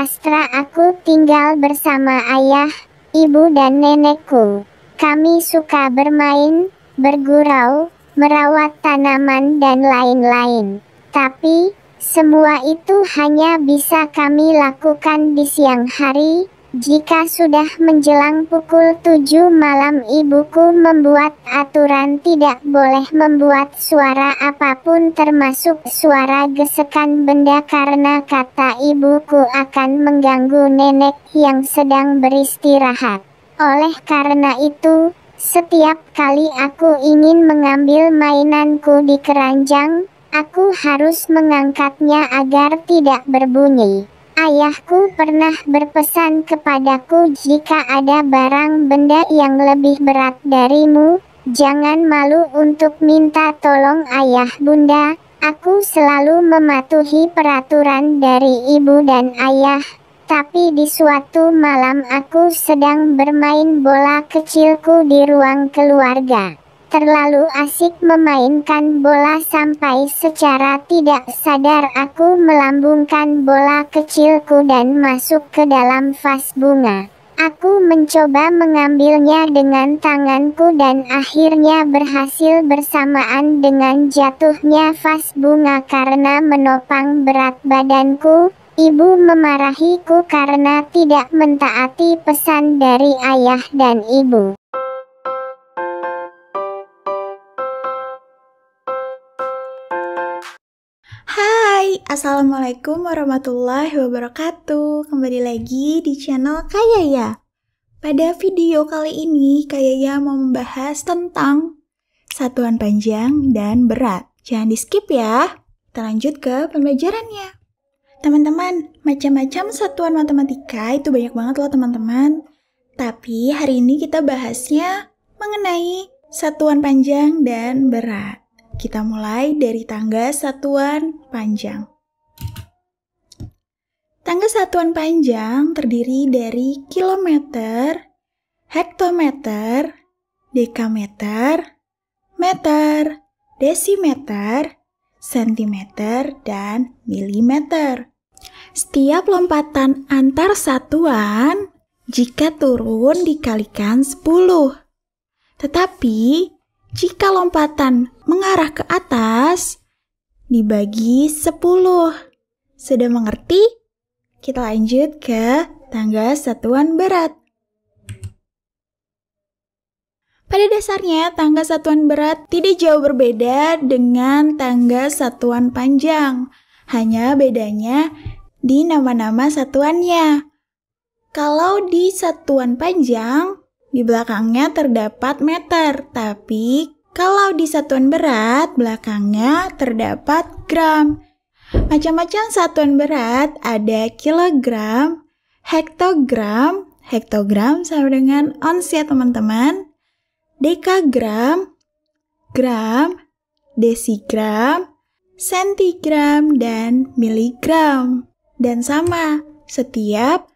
Astra, aku tinggal bersama ayah, ibu dan nenekku. Kami suka bermain, bergurau, merawat tanaman dan lain-lain. Tapi, semua itu hanya bisa kami lakukan di siang hari. Jika sudah menjelang pukul 7 malam, ibuku membuat aturan tidak boleh membuat suara apapun termasuk suara gesekan benda karena kata ibuku akan mengganggu nenek yang sedang beristirahat. Oleh karena itu, setiap kali aku ingin mengambil mainanku di keranjang, aku harus mengangkatnya agar tidak berbunyi. Ayahku pernah berpesan kepadaku, jika ada barang benda yang lebih berat darimu, jangan malu untuk minta tolong ayah bunda. Aku selalu mematuhi peraturan dari ibu dan ayah. Tapi di suatu malam aku sedang bermain bola kecilku di ruang keluarga. Terlalu asik memainkan bola sampai secara tidak sadar aku melambungkan bola kecilku dan masuk ke dalam vas bunga. Aku mencoba mengambilnya dengan tanganku dan akhirnya berhasil bersamaan dengan jatuhnya vas bunga karena menopang berat badanku. Ibu memarahiku karena tidak mentaati pesan dari ayah dan ibu. Hai, Assalamualaikum warahmatullahi wabarakatuh. Kembali lagi di channel Kayaya. Pada video kali ini, Kayaya mau membahas tentang satuan panjang dan berat. Jangan di skip ya. Kita lanjut ke pembelajarannya. Teman-teman, macam-macam satuan matematika itu banyak banget loh teman-teman. Tapi hari ini kita bahasnya mengenai satuan panjang dan berat. Kita mulai dari tangga satuan panjang. Tangga satuan panjang terdiri dari kilometer, hektometer, dekameter, meter, desimeter, sentimeter, dan milimeter. Setiap lompatan antar satuan jika turun dikalikan 10. Tetapi jika lompatan mengarah ke atas, dibagi 10. Sudah mengerti? Kita lanjut ke tangga satuan berat. Pada dasarnya, tangga satuan berat tidak jauh berbeda dengan tangga satuan panjang. Hanya bedanya di nama-nama satuannya. Kalau di satuan panjang, di belakangnya terdapat meter, tapi kalau di satuan berat, belakangnya terdapat gram. Macam-macam satuan berat ada kilogram, hektogram, hektogram sama dengan ons ya teman-teman, dekagram, gram, desigram, sentigram, dan miligram. Dan sama, setiap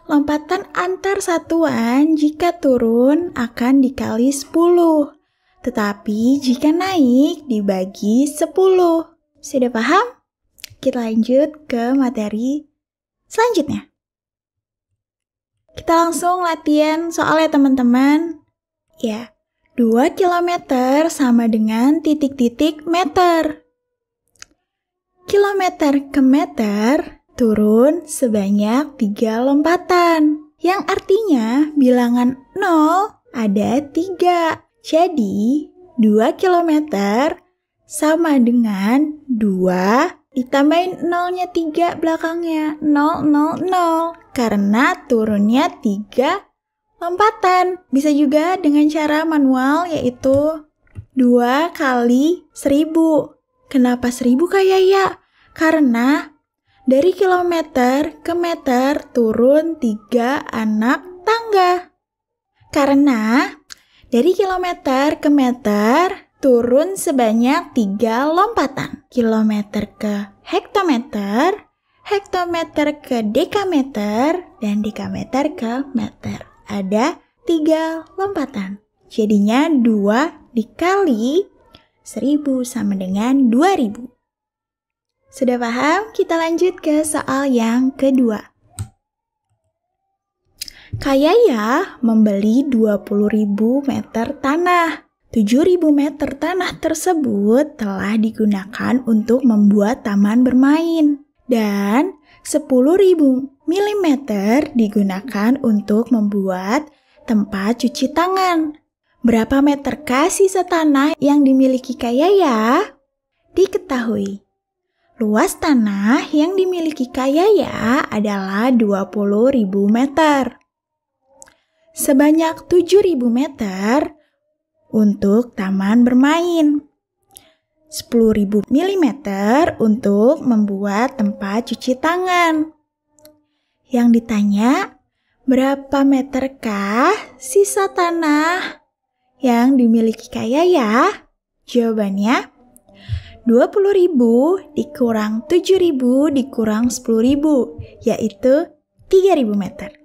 lompatan antar satuan jika turun akan dikali 10. Tetapi jika naik dibagi 10. Sudah paham? Kita lanjut ke materi selanjutnya. Kita langsung latihan soalnya teman-teman. Ya, 2 km sama dengan titik-titik meter. Kilometer ke meter turun sebanyak 3 lompatan, yang artinya bilangan 0 ada 3. Jadi, 2 km sama dengan 2 ditambahin 0-nya 3 belakangnya, 0, 0, 0. Karena turunnya 3 lompatan. Bisa juga dengan cara manual, yaitu 2 kali 1000. Kenapa 1000 Kayaya? Karena dari kilometer ke meter turun 3 anak tangga. Karena dari kilometer ke meter turun sebanyak 3 lompatan. Kilometer ke hektometer, hektometer ke dekameter, dan dekameter ke meter. Ada 3 lompatan. Jadinya 2 dikali 1000 sama dengan 2000. Sudah paham? Kita lanjut ke soal yang kedua. Kayaya membeli 20.000 meter tanah. 7.000 meter tanah tersebut telah digunakan untuk membuat taman bermain. Dan 10.000 mm digunakan untuk membuat tempat cuci tangan. Berapa meterkah sisa tanah yang dimiliki Kayaya? Diketahui, luas tanah yang dimiliki Kayaya adalah 20.000 meter. Sebanyak 7.000 meter untuk taman bermain. 10.000 mm untuk membuat tempat cuci tangan. Yang ditanya, berapa meterkah sisa tanah yang dimiliki Kayaya? Jawabannya, 20.000 dikurang 7.000 dikurang 10.000, yaitu 3.000 meter.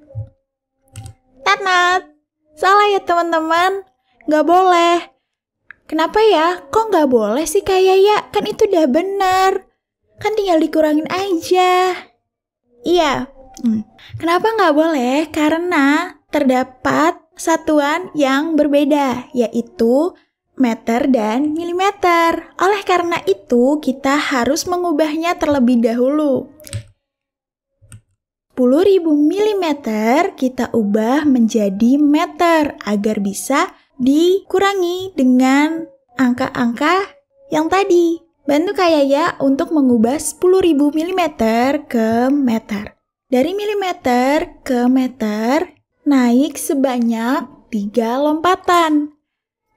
Tanat, salah ya teman-teman, nggak boleh. Kenapa ya? Kok nggak boleh sih Kayaya? Kan itu udah benar. Kan tinggal dikurangin aja. Iya. Kenapa nggak boleh? Karena terdapat satuan yang berbeda, yaitu meter dan milimeter. Oleh karena itu, kita harus mengubahnya terlebih dahulu. 10.000 mm kita ubah menjadi meter agar bisa dikurangi dengan angka-angka yang tadi. Bantu Kayaya untuk mengubah 10.000 mm ke meter. Dari milimeter ke meter, naik sebanyak 3 lompatan.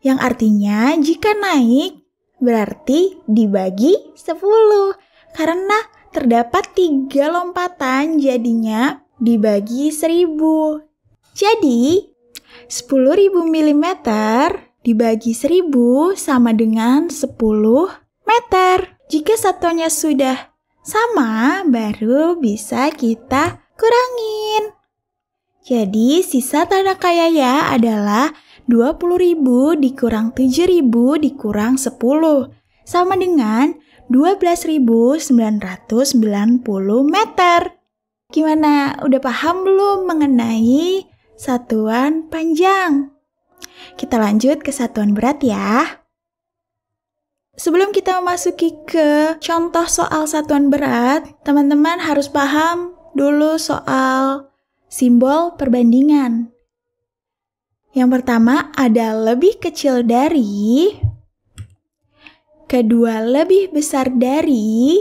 Yang artinya jika naik, berarti dibagi 10. Karena terdapat 3 lompatan, jadinya dibagi 1000. Jadi, 10.000 mm dibagi 1000 sama dengan 10 meter. Jika satuannya sudah sama, baru bisa kita kurangin. Jadi, sisa tanah Kayaya adalah 20.000 dikurang 7.000 dikurang 10, sama dengan 12.990 meter. Gimana? Udah paham belum mengenai satuan panjang? Kita lanjut ke satuan berat ya. Sebelum kita memasuki ke contoh soal satuan berat, teman-teman harus paham dulu soal simbol perbandingan. Yang pertama ada lebih kecil dari, kedua lebih besar dari,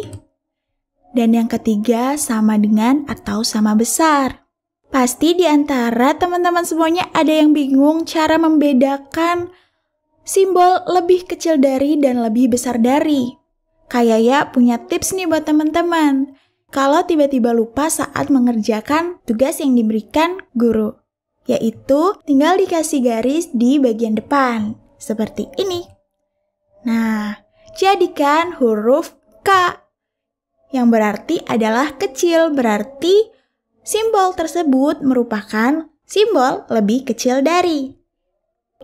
dan yang ketiga sama dengan atau sama besar. Pasti di antara teman-teman semuanya ada yang bingung cara membedakan simbol lebih kecil dari dan lebih besar dari. Kayaya punya tips nih buat teman-teman. Kalau tiba-tiba lupa saat mengerjakan tugas yang diberikan guru, yaitu tinggal dikasih garis di bagian depan, seperti ini. Nah, jadikan huruf K, yang berarti adalah kecil, berarti simbol tersebut merupakan simbol lebih kecil dari.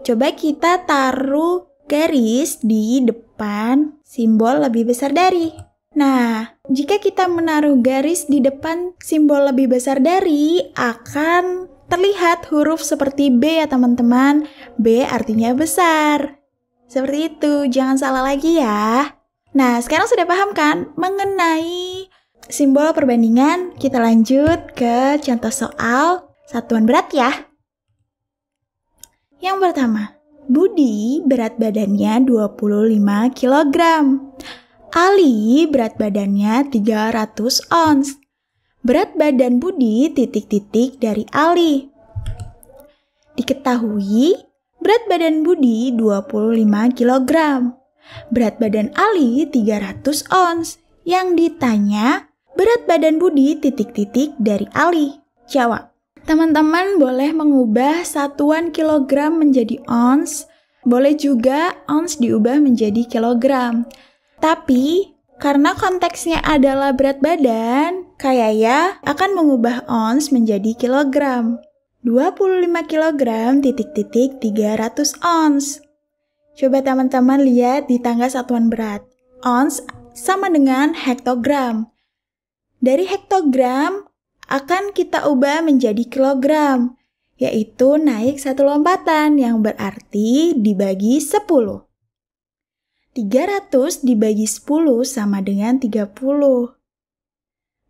Coba kita taruh garis di depan simbol lebih besar dari. Nah, jika kita menaruh garis di depan simbol lebih besar dari, akan terlihat huruf seperti B ya teman-teman. B artinya besar. Seperti itu, jangan salah lagi ya. Nah, sekarang sudah paham kan mengenai simbol perbandingan? Kita lanjut ke contoh soal satuan berat ya. Yang pertama, Budi berat badannya 25 kg. Ali berat badannya 300 ons. Berat badan Budi titik-titik dari Ali. Diketahui berat badan Budi 25 kg. Berat badan Ali 300 ons. Yang ditanya, berat badan Budi titik-titik dari Ali. Jawab. Teman-teman boleh mengubah satuan kilogram menjadi ons. Boleh juga ons diubah menjadi kilogram. Tapi, karena konteksnya adalah berat badan, Kayaya akan mengubah ons menjadi kilogram. 25 kilogram titik-titik 300 ons. Coba teman-teman lihat di tangga satuan berat. Ons sama dengan hektogram. Dari hektogram akan kita ubah menjadi kilogram. yaitu naik satu lompatan yang berarti dibagi 10. 300 dibagi 10 sama dengan 30.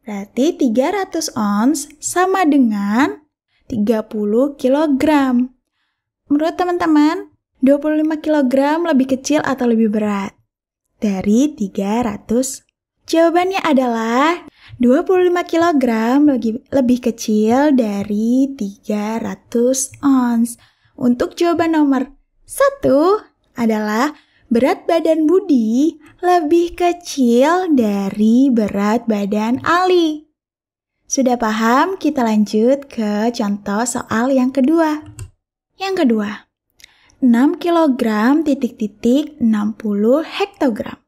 Berarti 300 ons sama dengan 30 kg. Menurut teman-teman, 25 kg lebih kecil atau lebih berat dari 300? Jawabannya adalah 25 kg lebih kecil dari 300 ons. Untuk jawaban nomor 1 adalah berat badan Budi lebih kecil dari berat badan Ali. Sudah paham? Kita lanjut ke contoh soal yang kedua. Yang kedua, 6 kg titik-titik 60 hektogram.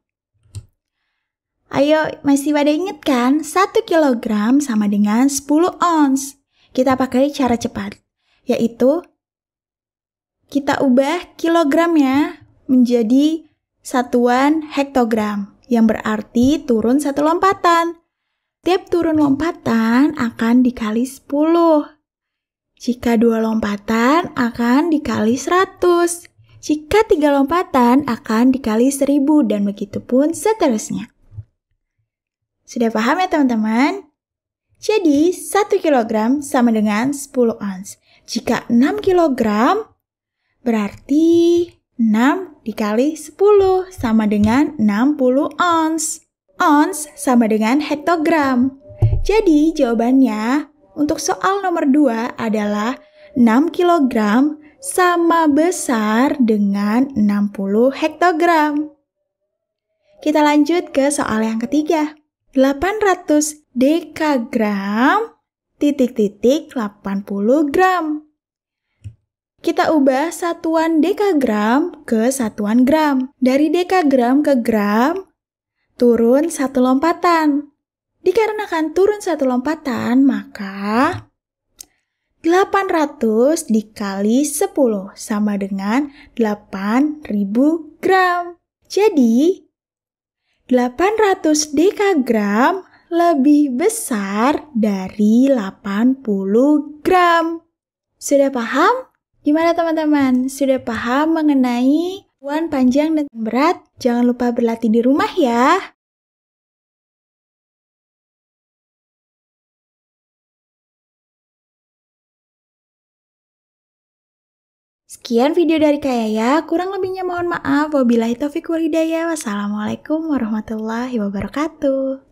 Ayo, masih pada ingat kan? 1 kg sama dengan 10 ons. Kita pakai cara cepat, yaitu kita ubah kilogramnya menjadi satuan hektogram, yang berarti turun satu lompatan. Tiap turun lompatan akan dikali 10. Jika 2 lompatan akan dikali 100. Jika 3 lompatan akan dikali 1000 dan begitu pun seterusnya. Sudah paham ya teman-teman? Jadi 1 kg sama dengan 10 ons. Jika 6 kg berarti 6 dikali 10 sama dengan 60 ons. Ons sama dengan hektogram. Jadi jawabannya untuk soal nomor 2 adalah 6 kg sama besar dengan 60 hektogram. Kita lanjut ke soal yang ketiga. 800 dekagram titik-titik 80 gram. Kita ubah satuan dekagram ke satuan gram. Dari dekagram ke gram, turun satu lompatan. Dikarenakan turun satu lompatan, maka 800 dikali 10 sama dengan 8.000 gram. Jadi, 800 dekagram lebih besar dari 80 gram. Sudah paham? Gimana teman-teman? Sudah paham mengenai satuan panjang dan berat? Jangan lupa berlatih di rumah ya. Sekian video dari Kak Yaya, kurang lebihnya mohon maaf. Wabillahi taufiq wal hidayah. Wassalamualaikum warahmatullahi wabarakatuh.